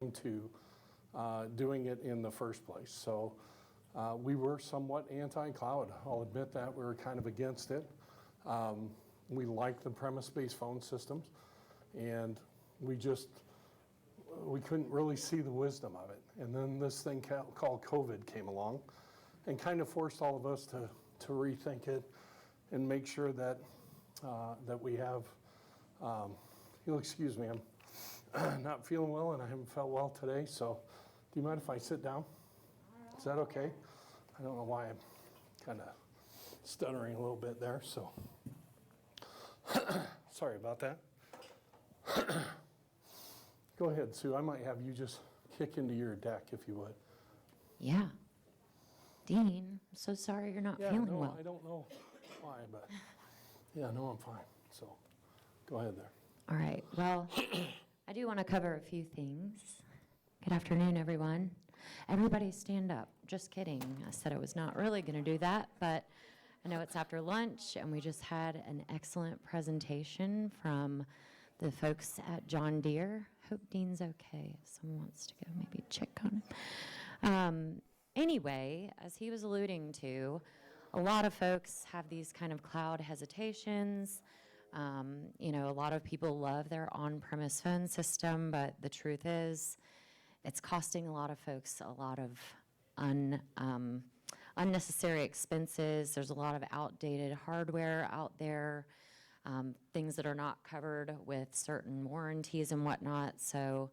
to doing it in the first place. So we were somewhat anti-cloud. I'll admit that we were kind of against it. We like the premise-based phone systems, and we couldn't really see the wisdom of it. And then this thing called COVID came along and kind of forced all of us to rethink it and make sure that that we have, you'll excuse me, I'm not feeling well and I haven't felt well today, so do you mind if I sit down? Is that okay? I don't know why I'm kind of stuttering a little bit there, so sorry about that. Go ahead, Sue. I might have you just kick into your deck, if you would. Yeah. Dean, I'm so sorry you're not feeling well. I don't know why, but yeah, no, I'm fine. So go ahead there. All right. Well, I do want to cover a few things. Good afternoon, everyone. Everybody stand up. Just kidding. I said I was not really going to do that, but I know it's after lunch, and we just had an excellent presentation from the folks at John Deere. Hope Dean's okay. If someone wants to go maybe check on him. Anyway, as he was alluding to, a lot of folks have these kind of cloud hesitations. A lot of people love their on-premise phone system, but the truth is it's costing a lot of folks a lot of unnecessary expenses. There's a lot of outdated hardware out there, things that are not covered with certain warranties and whatnot. So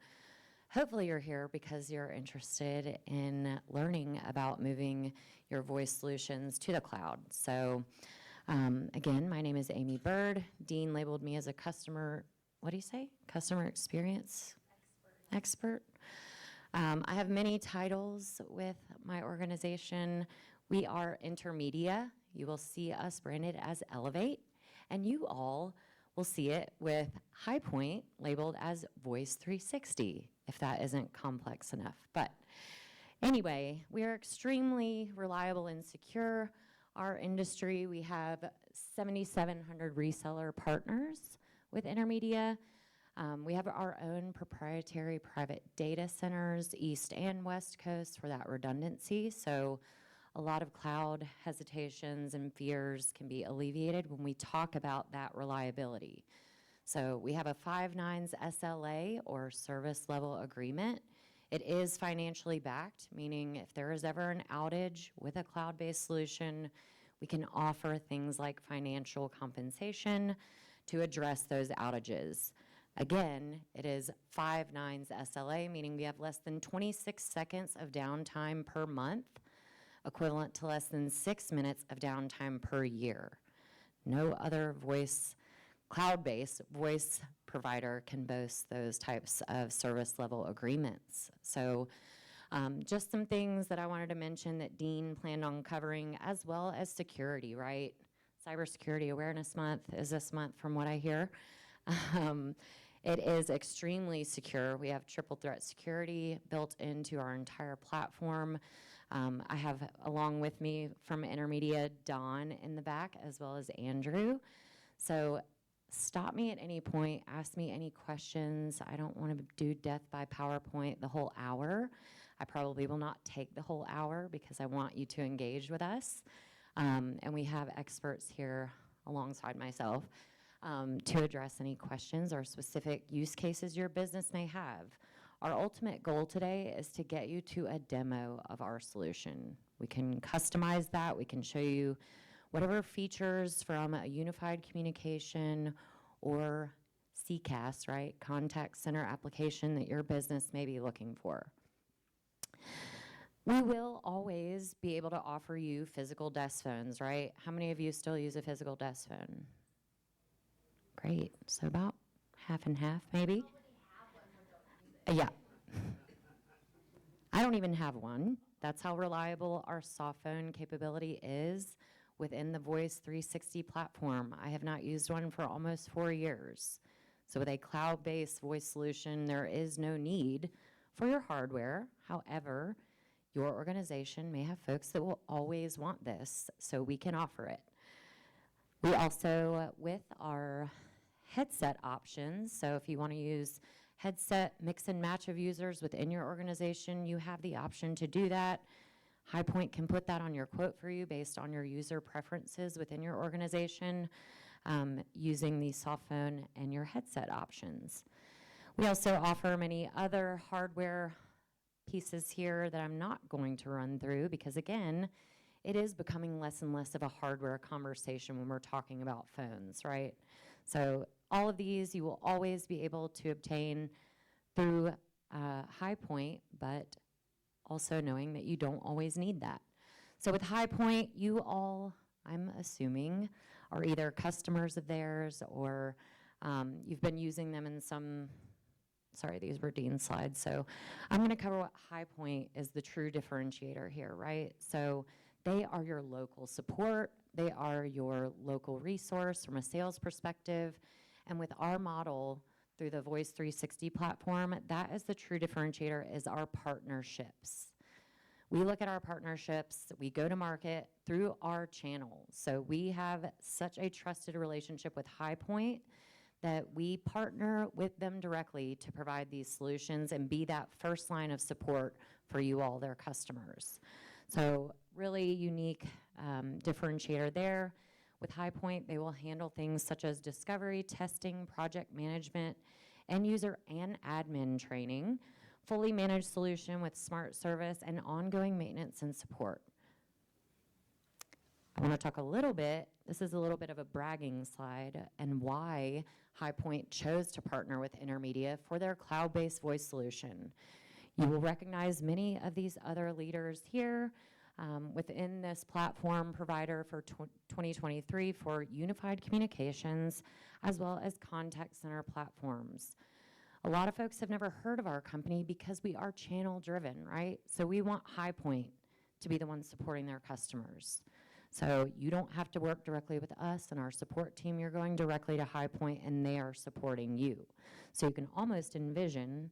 hopefully you're here because you're interested in learning about moving your voice solutions to the cloud. So again, my name is Amy Bird. Dean labeled me as a customer experience expert. I have many titles with my organization. We are Intermedia. You will see us branded as Elevate, and you all will see it with High Point labeled as Voice 360, if that isn't complex enough. But anyway, we are extremely reliable and secure. Our industry, we have 7,700 reseller partners with Intermedia. We have our own proprietary private data centers, East and West Coast, for that redundancy. So a lot of cloud hesitations and fears can be alleviated when we talk about that reliability. So we have a 5 nines SLA, or service level agreement. It is financially backed, meaning if there is ever an outage with a cloud-based solution, we can offer things like financial compensation to address those outages. Again, it is 5 nines SLA, meaning we have less than 26 seconds of downtime per month, equivalent to less than 6 minutes of downtime per year. No other cloud-based voice provider can boast those types of service level agreements. So just some things that I wanted to mention that Dean planned on covering, as well as security, right? Cybersecurity Awareness Month is this month, from what I hear. It is extremely secure. We have triple threat security built into our entire platform. I have, along with me from Intermedia, Don in the back, as well as Andrew. So stop me at any point, ask me any questions. I don't want to do death by PowerPoint the whole hour. I probably will not take the whole hour because I want you to engage with us. And we have experts here alongside myself to address any questions or specific use cases your business may have. Our ultimate goal today is to get you to a demo of our solution. We can customize that. We can show you whatever features from a unified communication or CCaaS, right, contact center application that your business may be looking for. We will always be able to offer you physical desk phones, right? How many of you still use a physical desk phone? Great. So about half and half, maybe? Yeah. I don't even have one. That's how reliable our soft phone capability is within the Voice 360 platform. I have not used one for almost 4 years. So with a cloud-based voice solution, there is no need for your hardware. However, your organization may have folks that will always want this, so we can offer it. We also, with our headset options, so if you want to use headset mix and match of users within your organization, you have the option to do that. HighPoint can put that on your quote for you based on your user preferences within your organization, using the soft phone and your headset options. We also offer many other hardware pieces here that I'm not going to run through because, again, it is becoming less and less of a hardware conversation when we're talking about phones, right? So all of these you will always be able to obtain through HighPoint, but also knowing that you don't always need that. So with HighPoint, you all, I'm assuming, are either customers of theirs or you've been using them in some, sorry, these were Dean's slides. So I'm gonna cover what HighPoint is the true differentiator here, right? So they are your local support. They are your local resource from a sales perspective. And with our model through the Voice 360 platform, that is the true differentiator, is our partnerships. We look at our partnerships, we go to market through our channels. So we have such a trusted relationship with HighPoint that we partner with them directly to provide these solutions and be that first line of support for you all, their customers. So really unique differentiator there. With HighPoint, they will handle things such as discovery, testing, project management, end user and admin training, fully managed solution with smart service, and ongoing maintenance and support. I want to talk a little bit, this is a little bit of a bragging slide, and why HighPoint chose to partner with Intermedia for their cloud-based voice solution. You will recognize many of these other leaders here within this platform provider for 2023 for unified communications, as well as contact center platforms. A lot of folks have never heard of our company because we are channel driven, right? So we want HighPoint to be the one supporting their customers. So you don't have to work directly with us and our support team. You're going directly to HighPoint and they are supporting you. So you can almost envision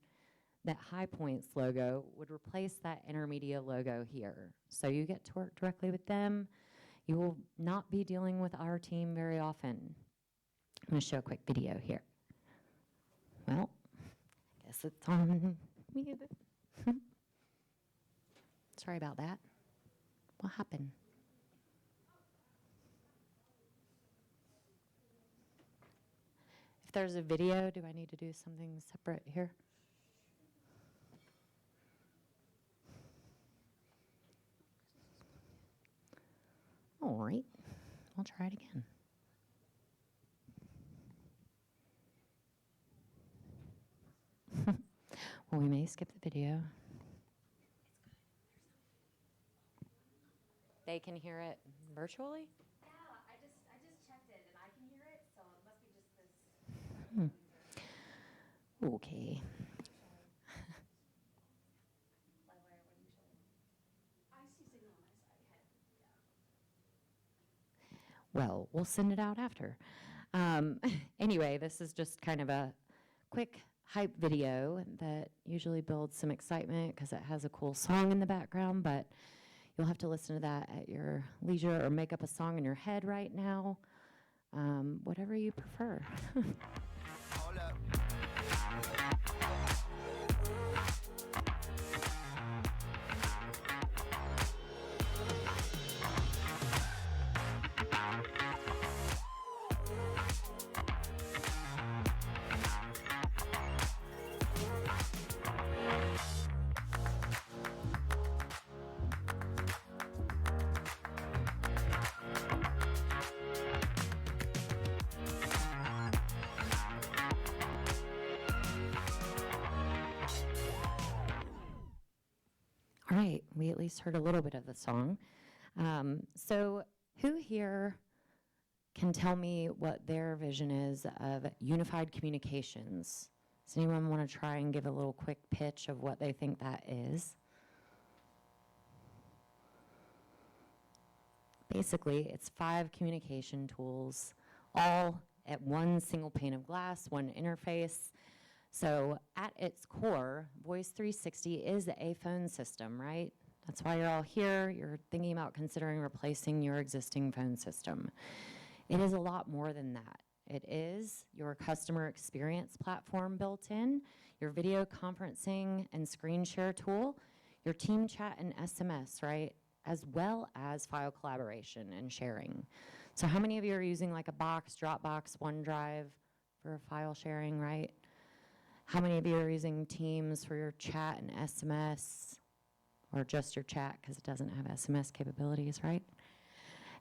that HighPoint's logo would replace that Intermedia logo here. So you get to work directly with them. You will not be dealing with our team very often. I'm going to show a quick video here. Well, I guess it's on mute. Sorry about that. What happened? If there's a video, do I need to do something separate here? All right, I'll try it again. Well, we may skip the video. They can hear it virtually? Yeah, I just checked it and I can hear it, so it must be just this. Okay. I see signal on my side. Well, we'll send it out after. Anyway, this is just kind of a quick hype video that usually builds some excitement because it has a cool song in the background, but you'll have to listen to that at your leisure or make up a song in your head right now, whatever you prefer. All right, we at least heard a little bit of the song. So who here can tell me what their vision is of unified communications? Does anyone want to try and give a little quick pitch of what they think that is? Basically, it's 5 communication tools, all at one single pane of glass, one interface. So at its core, Voice 360 is a phone system, right? That's why you're all here. You're thinking about considering replacing your existing phone system. It is a lot more than that. It is your customer experience platform built in, your video conferencing and screen share tool, your team chat and SMS, right? As well as file collaboration and sharing. So how many of you are using like a Box, Dropbox, OneDrive for file sharing, right? How many of you are using Teams for your chat and SMS, or just your chat because it doesn't have SMS capabilities, right?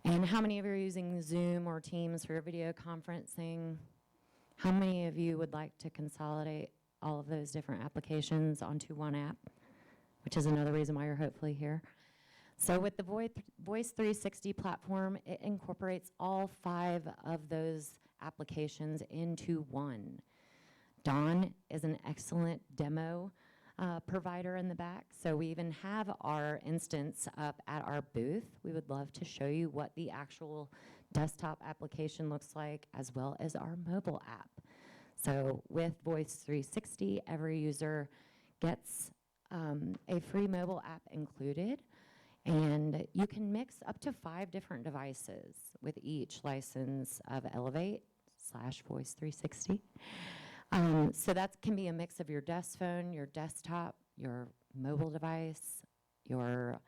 And how many of you are using Zoom or Teams for your video conferencing? How many of you would like to consolidate all of those different applications onto one app, which is another reason why you're hopefully here? So with the Voice 360 platform, it incorporates all 5 of those applications into one. Dawn is an excellent demo provider in the back. So we even have our instance up at our booth. We would love to show you what the actual desktop application looks like, as well as our mobile app. So with Voice 360, every user gets a free mobile app included, and you can mix up to 5 different devices with each license of Elevate/Voice 360. So that can be a mix of your desk phone, your desktop, your mobile device, your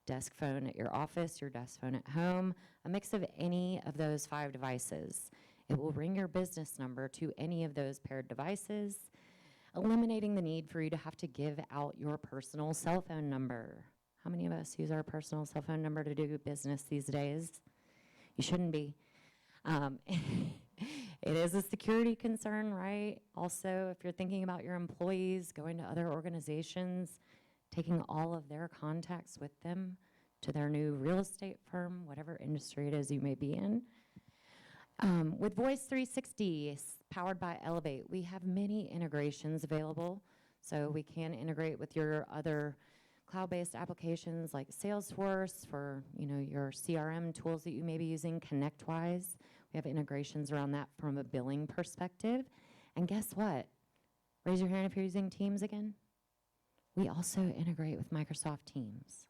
desk phone at your office, your desk phone at home, a mix of any of those 5 devices. It will ring your business number to any of those paired devices, eliminating the need for you to have to give out your personal cell phone number. How many of us use our personal cell phone number to do business these days? You shouldn't be. It is a security concern, right? Also, if you're thinking about your employees going to other organizations, taking all of their contacts with them to their new real estate firm, whatever industry it is you may be in. With Voice 360, powered by Elevate, we have many integrations available. So we can integrate with your other cloud-based applications like Salesforce for your CRM tools that you may be using, ConnectWise. We have integrations around that from a billing perspective. And guess what? Raise your hand if you're using Teams again. We also integrate with Microsoft Teams.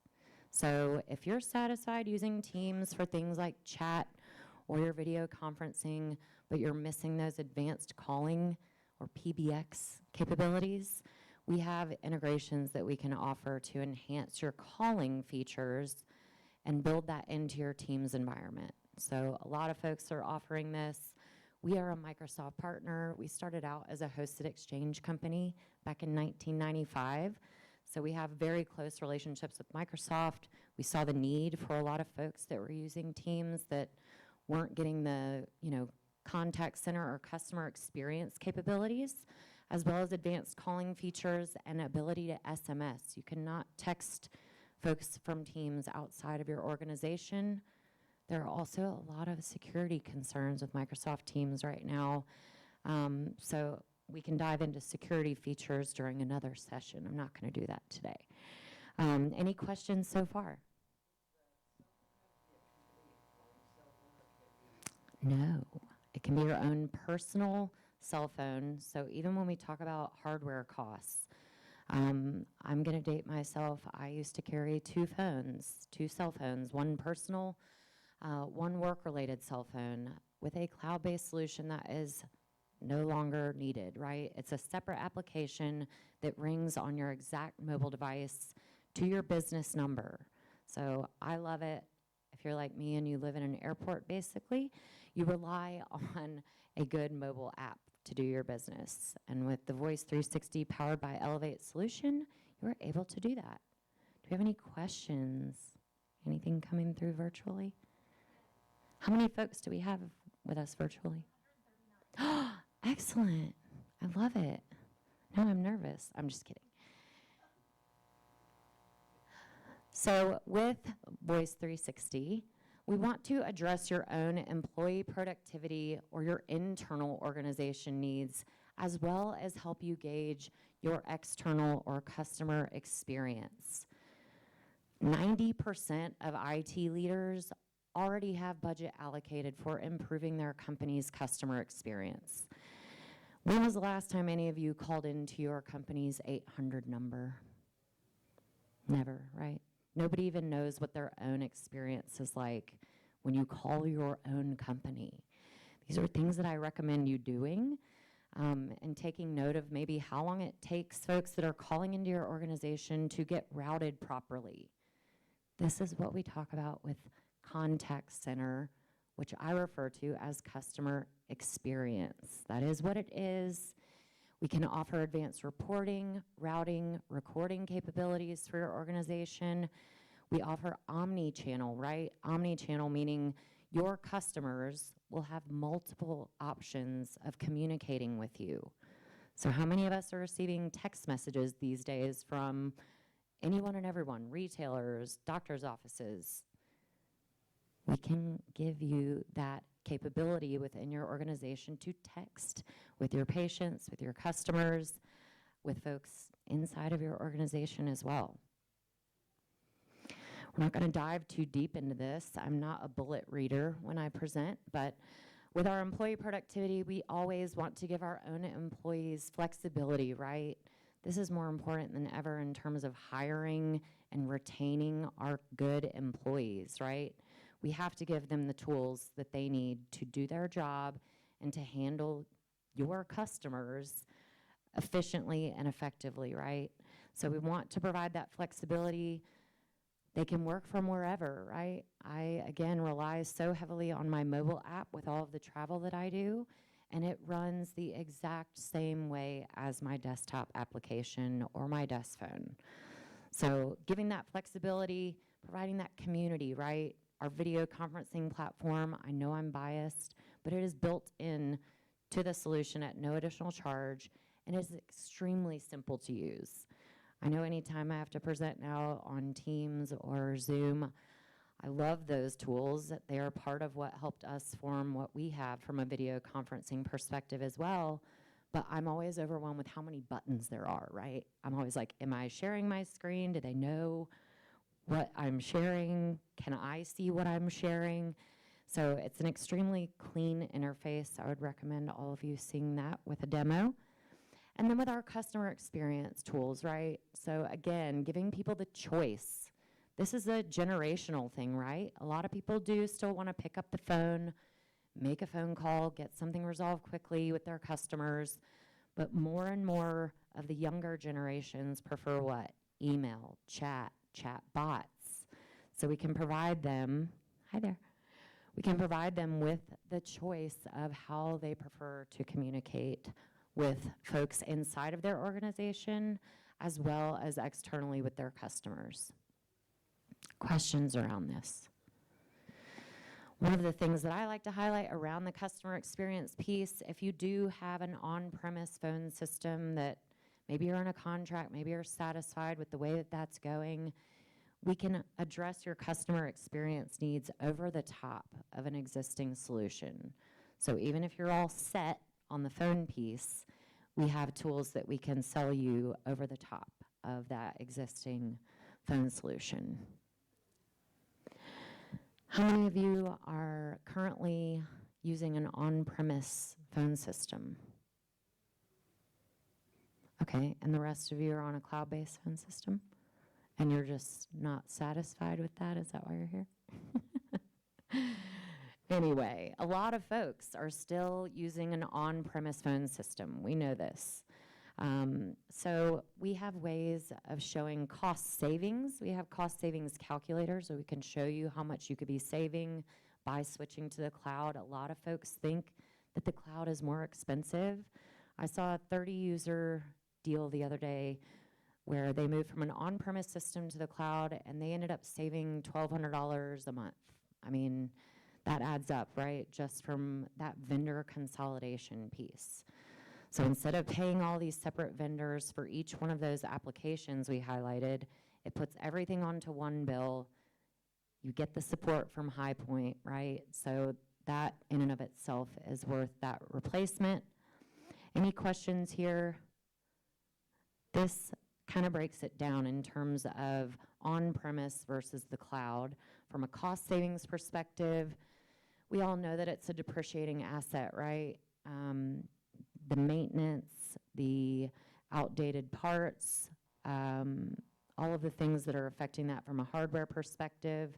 So if you're satisfied using Teams for things like chat or your video conferencing, but you're missing those advanced calling or PBX capabilities, we have integrations that we can offer to enhance your calling features and build that into your Teams environment. So a lot of folks are offering this. We are a Microsoft partner. We started out as a hosted exchange company back in 1995. So we have very close relationships with Microsoft. We saw the need for a lot of folks that were using Teams that weren't getting the contact center or customer experience capabilities, as well as advanced calling features and ability to SMS. You cannot text folks from Teams outside of your organization. There are also a lot of security concerns with Microsoft Teams right now. So we can dive into security features during another session. I'm not going to do that today. Any questions so far? No. It can be your own personal cell phone. So even when we talk about hardware costs, I'm going to date myself. I used to carry 2 cell phones, one personal, one work-related cell phone with a cloud-based solution that is no longer needed, right? It's a separate application that rings on your exact mobile device to your business number. So I love it. If you're like me and you live in an airport, basically, you rely on a good mobile app to do your business. And with the Voice 360 powered by Elevate solution, you're able to do that. Do we have any questions? Anything coming through virtually? How many folks do we have with us virtually? Excellent. I love it. Now I'm nervous. I'm just kidding. So with Voice 360, we want to address your own employee productivity or your internal organization needs, as well as help you gauge your external or customer experience. 90% of IT leaders already have budget allocated for improving their company's customer experience. When was the last time any of you called into your company's 800 number? Never, right? Nobody even knows what their own experience is like when you call your own company. These are things that I recommend you doing, and taking note of maybe how long it takes folks that are calling into your organization to get routed properly. This is what we talk about with contact center, which I refer to as customer experience. That is what it is. We can offer advanced reporting, routing, recording capabilities for your organization. We offer omni-channel, right? Omni-channel meaning your customers will have multiple options of communicating with you. So how many of us are receiving text messages these days from anyone and everyone, retailers, doctor's offices? We can give you that capability within your organization to text with your patients, with your customers, with folks inside of your organization as well. We're not going to dive too deep into this. I'm not a bullet reader when I present, but with our employee productivity, we always want to give our own employees flexibility, right? This is more important than ever in terms of hiring and retaining our good employees, right? We have to give them the tools that they need to do their job and to handle your customers efficiently and effectively, right? So we want to provide that flexibility. They can work from wherever, right? I, again, rely so heavily on my mobile app with all of the travel that I do, and it runs the exact same way as my desktop application or my desk phone. So giving that flexibility, providing that community, right? Our video conferencing platform, I know I'm biased, but it is built in to the solution at no additional charge, and is extremely simple to use. I know anytime I have to present now on Teams or Zoom, I love those tools. They are part of what helped us form what we have from a video conferencing perspective as well, but I'm always overwhelmed with how many buttons there are, right? I'm always like, am I sharing my screen? Do they know what I'm sharing? Can I see what I'm sharing? So it's an extremely clean interface. I would recommend all of you seeing that with a demo. And then with our customer experience tools, right? So again, giving people the choice. This is a generational thing, right? A lot of people do still want to pick up the phone, make a phone call, get something resolved quickly with their customers. But more and more of the younger generations prefer what? Email, chat bots. So we can provide them, hi there, we can provide them with the choice of how they prefer to communicate with folks inside of their organization, as well as externally with their customers. Questions around this? One of the things that I like to highlight around the customer experience piece, if you do have an on-premise phone system that maybe you're in a contract, maybe you're satisfied with the way that that's going, we can address your customer experience needs over the top of an existing solution. So even if you're all set on the phone piece, we have tools that we can sell you over the top of that existing phone solution. How many of you are currently using an on-premise phone system? Okay, and the rest of you are on a cloud-based phone system? And you're just not satisfied with that? Is that why you're here? Anyway, a lot of folks are still using an on-premise phone system. We know this. So we have ways of showing cost savings. We have cost savings calculators, so we can show you how much you could be saving by switching to the cloud. A lot of folks think that the cloud is more expensive. I saw a 30-user deal the other day where they moved from an on-premise system to the cloud, and they ended up saving $1,200 a month. I mean, that adds up, right? Just from that vendor consolidation piece. So instead of paying all these separate vendors for each one of those applications we highlighted, it puts everything onto one bill. You get the support from HighPoint, right? So that in and of itself is worth that replacement. Any questions here? This kind of breaks it down in terms of on-premise versus the cloud. From a cost savings perspective, we all know that it's a depreciating asset, right? The maintenance, the outdated parts, all of the things that are affecting that from a hardware perspective.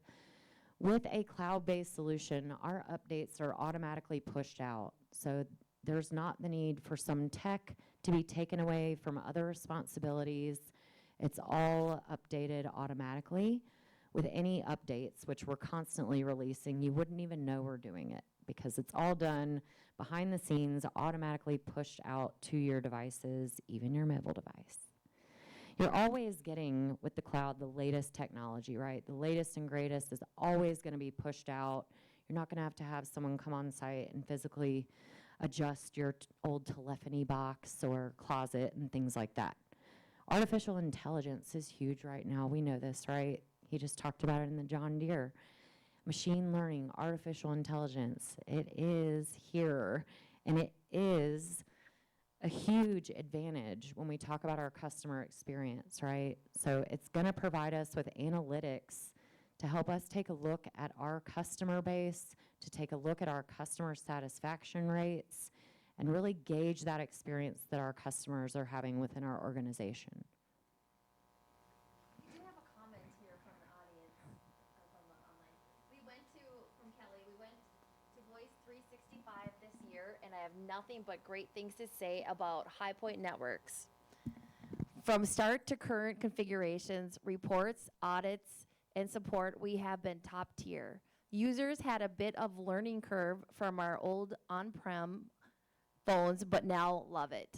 With a cloud-based solution, our updates are automatically pushed out. So there's not the need for some tech to be taken away from other responsibilities. It's all updated automatically. With any updates, which we're constantly releasing, you wouldn't even know we're doing it because it's all done behind the scenes, automatically pushed out to your devices, even your mobile device. You're always getting, with the cloud, the latest technology, right? The latest and greatest is always going to be pushed out. You're not going to have someone come on site and physically adjust your old telephony box or closet and things like that. Artificial intelligence is huge right now. We know this, right? He just talked about it in the John Deere. Machine learning, artificial intelligence, it is here, and it is a huge advantage when we talk about our customer experience, right? So it's going to provide us with analytics to help us take a look at our customer base, to take a look at our customer satisfaction rates, and really gauge that experience that our customers are having within our organization. We do have a comment here from the audience, from the online. From Kelly, we went to Voice 365 this year, and I have nothing but great things to say about High Point Networks. From start to current configurations, reports, audits, and support, we have been top tier. Users had a bit of learning curve from our old on-prem phones, but now love it.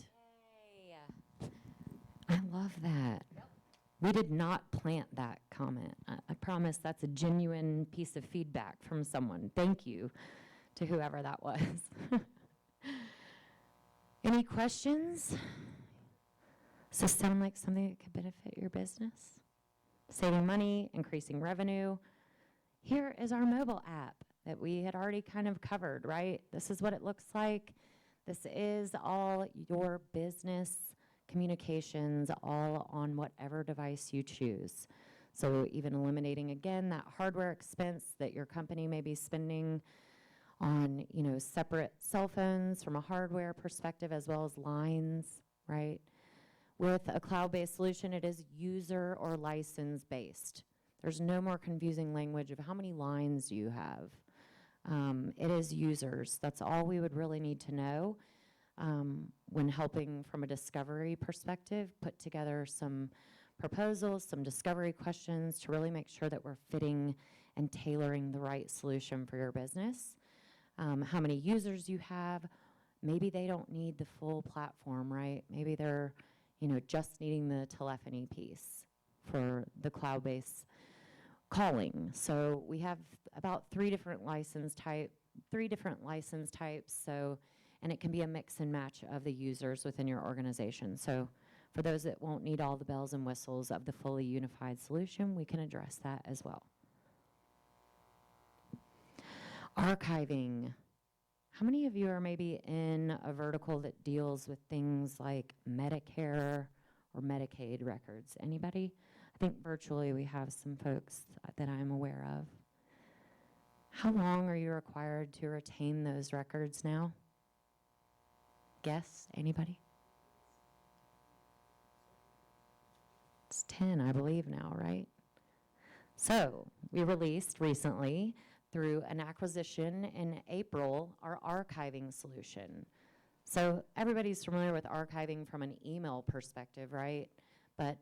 Yay. I love that. Yep. We did not plant that comment. I promise that's a genuine piece of feedback from someone. Thank you to whoever that was. Any questions? Does this sound like something that could benefit your business? Saving money, increasing revenue. Here is our mobile app that we had already kind of covered, right? This is what it looks like. This is all your business communications, all on whatever device you choose. So even eliminating, again, that hardware expense that your company may be spending on, separate cell phones from a hardware perspective, as well as lines, right? With a cloud-based solution, it is user or license-based. There's no more confusing language of how many lines do you have. It is users. That's all we would really need to know when helping from a discovery perspective, put together some proposals, some discovery questions to really make sure that we're fitting and tailoring the right solution for your business. How many users you have. Maybe they don't need the full platform, right? Maybe they're just needing the telephony piece for the cloud-based calling. So we have about three different license types. So, and it can be a mix and match of the users within your organization. So for those that won't need all the bells and whistles of the fully unified solution, we can address that as well. Archiving. How many of you are maybe in a vertical that deals with things like Medicare or Medicaid records? Anybody? I think virtually we have some folks that I'm aware of. How long are you required to retain those records now? Guess? Anybody? It's 10, I believe now, right? So we released recently, through an acquisition in April, our archiving solution. So everybody's familiar with archiving from an email perspective, right? But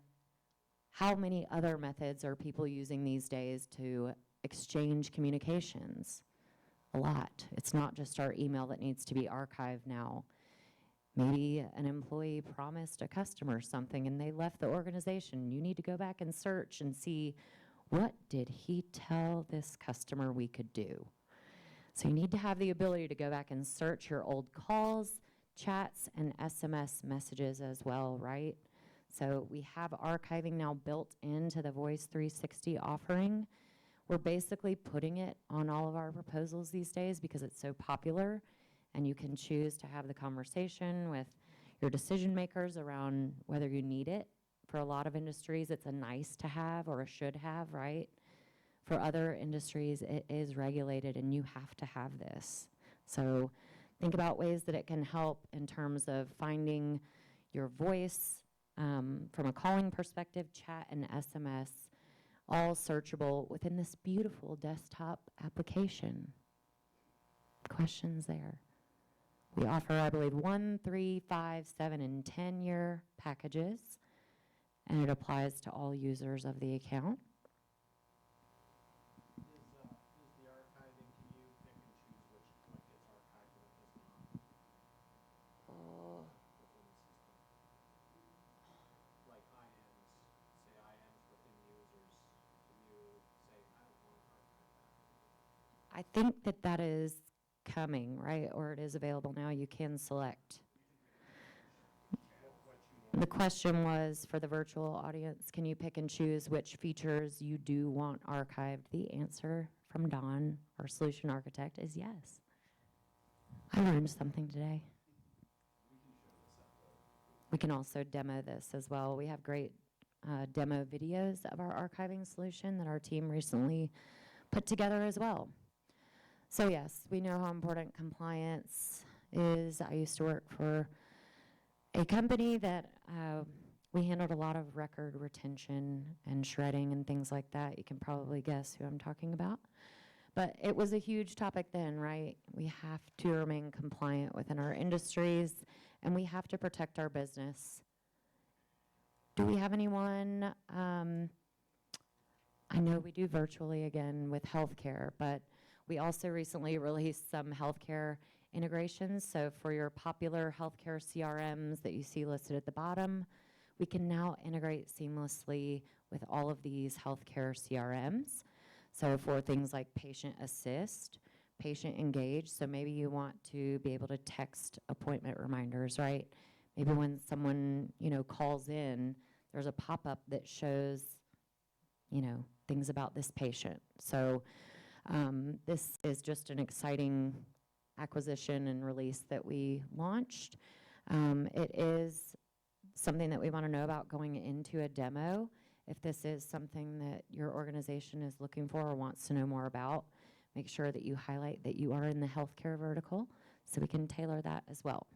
how many other methods are people using these days to exchange communications? A lot. It's not just our email that needs to be archived now. Maybe an employee promised a customer something and they left the organization. You need to go back and search and see, what did he tell this customer we could do? So you need to have the ability to go back and search your old calls, chats, and SMS messages as well, right? So we have archiving now built into the Voice 360 offering. We're basically putting it on all of our proposals these days because it's so popular, and you can choose to have the conversation with your decision makers around whether you need it. For a lot of industries, it's a nice to have or a should have, right? For other industries, it is regulated and you have to have this. So think about ways that it can help in terms of finding your voice from a calling perspective, chat and SMS all searchable within this beautiful desktop application. Questions there? We offer, I believe, 1, 3, 5, 7, and 10-year packages, and it applies to all users of the account. Is the archiving, can you pick and choose what gets archived and what does not? Oh. Within the system? Like INs, say INs within users, can you say, I don't want to archive that? I think that that is coming, right? Or it is available now. You can select. What you The question was for the virtual audience, can you pick and choose which features you do want archived? The answer from Don, our solution architect, is yes. I learned something today. We can also demo this as well. We have great demo videos of our archiving solution that our team recently put together as well. So yes, we know how important compliance is. I used to work for a company that we handled a lot of record retention and shredding and things like that. You can probably guess who I'm talking about. But it was a huge topic then, right? We have to remain compliant within our industries, and we have to protect our business. Do we have anyone? I know we do virtually again with healthcare, but we also recently released some healthcare integrations. So for your popular healthcare CRMs that you see listed at the bottom, we can now integrate seamlessly with all of these healthcare CRMs. So for things like patient assist, patient engage, so maybe you want to be able to text appointment reminders, right? Maybe when someone, calls in, there's a pop-up that shows, things about this patient. So this is just an exciting acquisition and release that we launched. It is something that we want to know about going into a demo. If this is something that your organization is looking for or wants to know more about, make sure that you highlight that you are in the healthcare vertical so we can tailor that as well.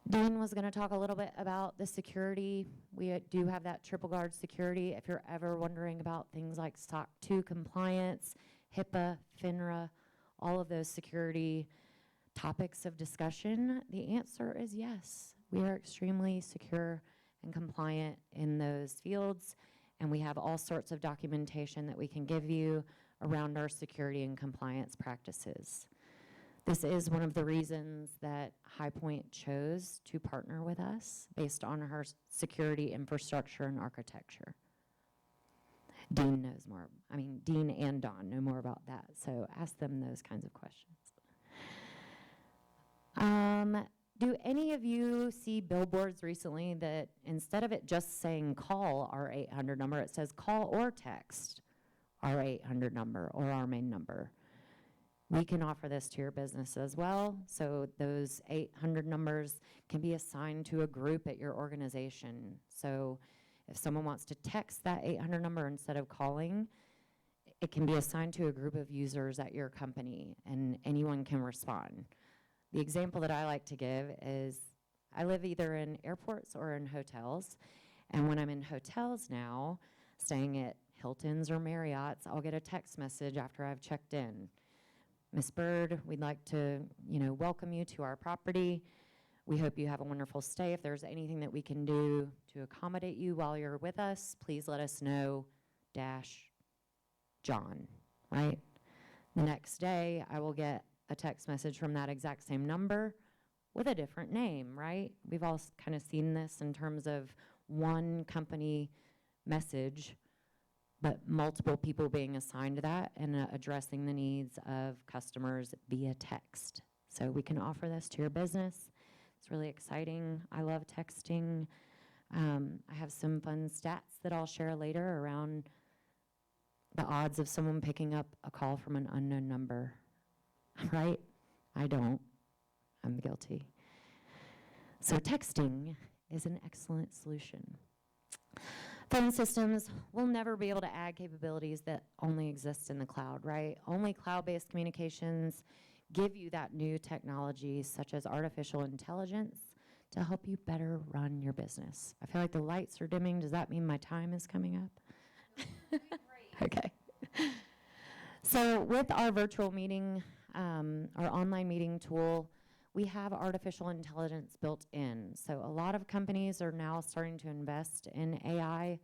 Dean was going to talk a little bit about the security. We do have that triple guard security. If you're ever wondering about things like SOC 2 compliance, HIPAA, FINRA, all of those security topics of discussion, the answer is yes. We are extremely secure and compliant in those fields, and we have all sorts of documentation that we can give you around our security and compliance practices. This is one of the reasons that High Point chose to partner with us based on our security infrastructure and architecture. Dean knows more. Dean and Don know more about that, so ask them those kinds of questions. Do any of you see billboards recently that instead of it just saying call our 800 number, it says call or text our 800 number or our main number? We can offer this to your business as well. So those 800 numbers can be assigned to a group at your organization. So if someone wants to text that 800 number instead of calling, it can be assigned to a group of users at your company, and anyone can respond. The example that I like to give is I live either in airports or in hotels, and when I'm in hotels now, staying at Hilton's or Marriott's, I'll get a text message after I've checked in. Miss Bird, we'd like to, welcome you to our property. We hope you have a wonderful stay. If there's anything that we can do to accommodate you while you're with us, please let us know, John, right? The next day, I will get a text message from that exact same number with a different name, right? We've all kind of seen this in terms of one company message, but multiple people being assigned to that and addressing the needs of customers via text. So we can offer this to your business. It's really exciting. I love texting. I have some fun stats that I'll share later around the odds of someone picking up a call from an unknown number, right? I don't. I'm guilty. So texting is an excellent solution. Phone systems will never be able to add capabilities that only exist in the cloud, right? Only cloud-based communications give you that new technology such as artificial intelligence to help you better run your business. I feel like the lights are dimming. Does that mean my time is coming up? Okay. So with our virtual meeting, our online meeting tool, we have artificial intelligence built in. So a lot of companies are now starting to invest in AI.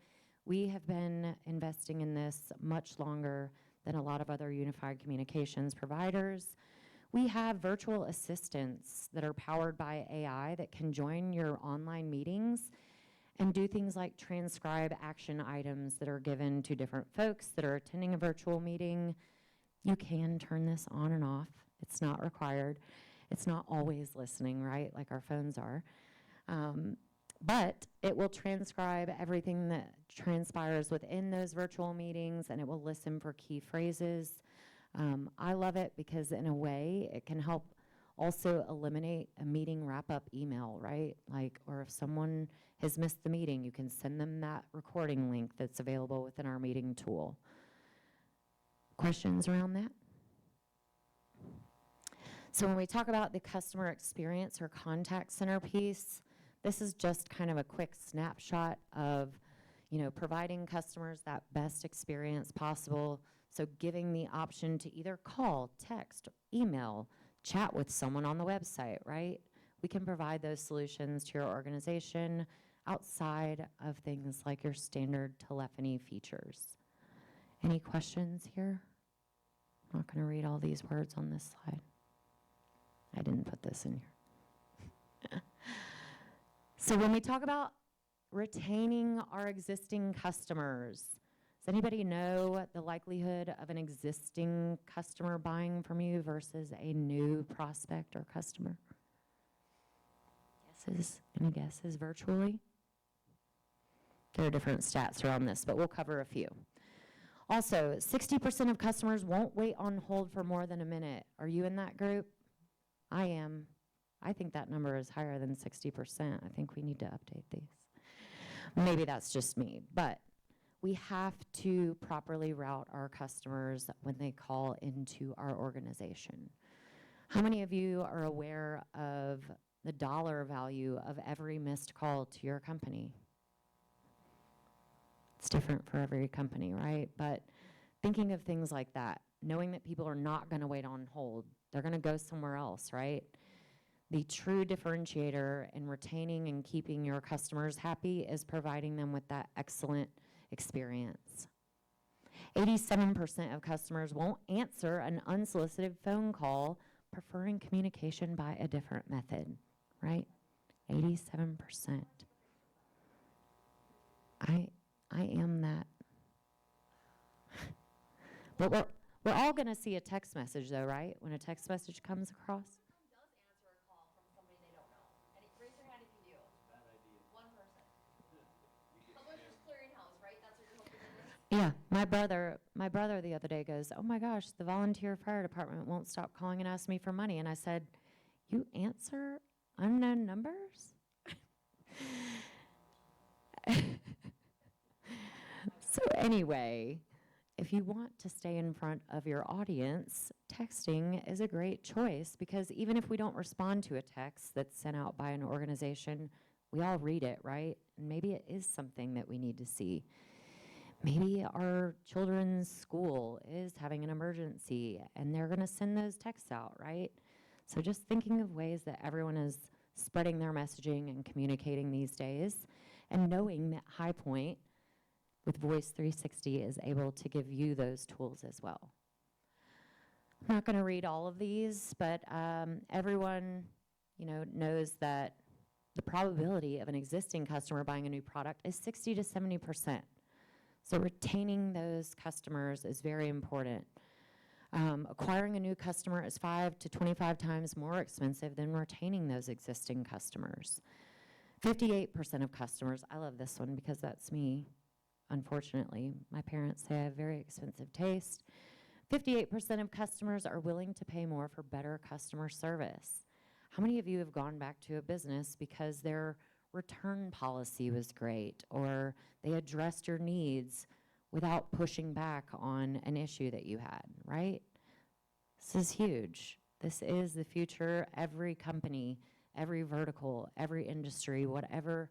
We have been investing in this much longer than a lot of other unified communications providers. We have virtual assistants that are powered by AI that can join your online meetings and do things like transcribe action items that are given to different folks that are attending a virtual meeting. You can turn this on and off. It's not required. It's not always listening, right, like our phones are. But it will transcribe everything that transpires within those virtual meetings, and it will listen for key phrases. I love it because in a way it can help also eliminate a meeting wrap-up email, right? Like, or if someone has missed the meeting, you can send them that recording link that's available within our meeting tool. Questions around that? So when we talk about the customer experience or contact center piece, this is just kind of a quick snapshot of, providing customers that best experience possible. So giving the option to either call, text, email, chat with someone on the website, right? We can provide those solutions to your organization outside of things like your standard telephony features. Any questions here? I'm not going to read all these words on this slide. I didn't put this in here. So when we talk about retaining our existing customers, does anybody know the likelihood of an existing customer buying from you versus a new prospect or customer? Guesses? Any guesses virtually? There are different stats around this, but we'll cover a few. Also, 60% of customers won't wait on hold for more than a minute. Are you in that group? I am. I think that number is higher than 60%. I think we need to update these. Maybe that's just me, but we have to properly route our customers when they call into our organization. How many of you are aware of the dollar value of every missed call to your company? It's different for every company, right? But thinking of things like that, knowing that people are not going to wait on hold, they're going to go somewhere else, right? The true differentiator in retaining and keeping your customers happy is providing them with that excellent experience. 87% of customers won't answer an unsolicited phone call, preferring communication by a different method, right? 87%. I am that. But we're all going to see a text message, though, right? When a text message comes across. Someone does answer a call from somebody they don't know. And raise your hand if you do. Bad idea. One person. Publishers Clearinghouse, right? That's what you're hoping it is? Yeah, my brother the other day goes, "Oh my gosh, the volunteer fire department won't stop calling and asking me for money." And I said, "You answer unknown numbers?" So anyway, if you want to stay in front of your audience, texting is a great choice because even if we don't respond to a text that's sent out by an organization, we all read it, right? And maybe it is something that we need to see. Maybe our children's school is having an emergency and they're going to send those texts out, right? So just thinking of ways that everyone is spreading their messaging and communicating these days, and knowing that High Point with Voice 360 is able to give you those tools as well. I'm not going to read all of these, but everyone knows that the probability of an existing customer buying a new product is 60 to 70%. So retaining those customers is very important. Acquiring a new customer is 5 to 25 times more expensive than retaining those existing customers. 58% of customers, I love this one because that's me, unfortunately. My parents say I have very expensive taste. 58% of customers are willing to pay more for better customer service. How many of you have gone back to a business because their return policy was great, or they addressed your needs without pushing back on an issue that you had, right? This is huge. This is the future. Every company every vertical, every industry, whatever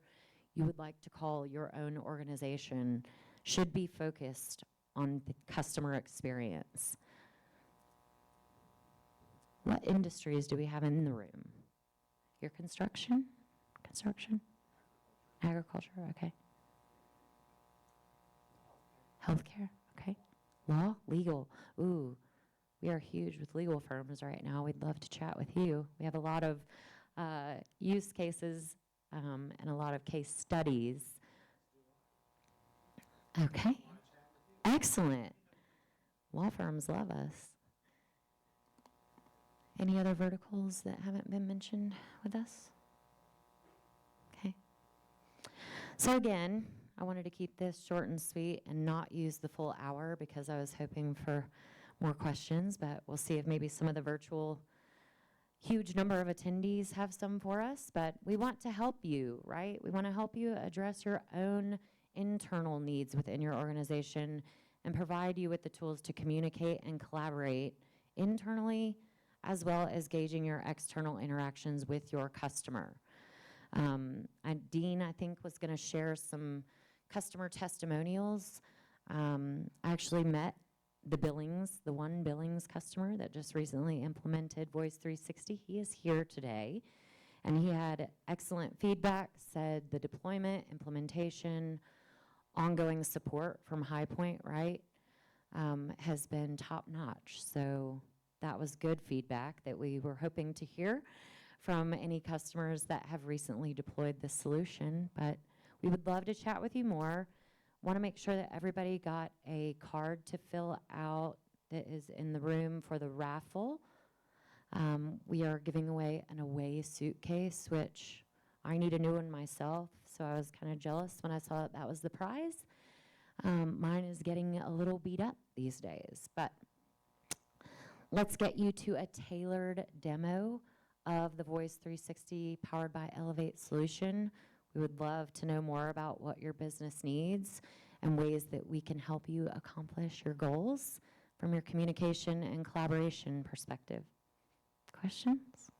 you would like to call your own organization, should be focused on the customer experience. What industries do we have in the room? Your construction? Construction? Agriculture, okay. Healthcare, okay. Law, legal, ooh, we are huge with legal firms right now. We'd love to chat with you. We have a lot of use cases and a lot of case studies. Okay, excellent. Law firms love us. Any other verticals that haven't been mentioned with us? Okay. So again, I wanted to keep this short and sweet and not use the full hour because I was hoping for more questions, but we'll see if maybe some of the virtual huge number of attendees have some for us. But we want to help you, right? We want to help you address your own internal needs within your organization and provide you with the tools to communicate and collaborate internally, as well as gauging your external interactions with your customer. Dean, I think, was going to share some customer testimonials. I actually met the one Billings customer that just recently implemented Voice 360. He is here today, and he had excellent feedback, said the deployment, implementation, ongoing support from High Point, right, has been top-notch. So that was good feedback that we were hoping to hear from any customers that have recently deployed this solution. But we would love to chat with you more. Want to make sure that everybody got a card to fill out that is in the room for the raffle. We are giving away an away suitcase, which I need a new one myself, so I was kind of jealous when I saw that was the prize. Mine is getting a little beat up these days, but let's get you to a tailored demo of the Voice 360 powered by Elevate solution. We would love to know more about what your business needs and ways that we can help you accomplish your goals from your communication and collaboration perspective. Questions?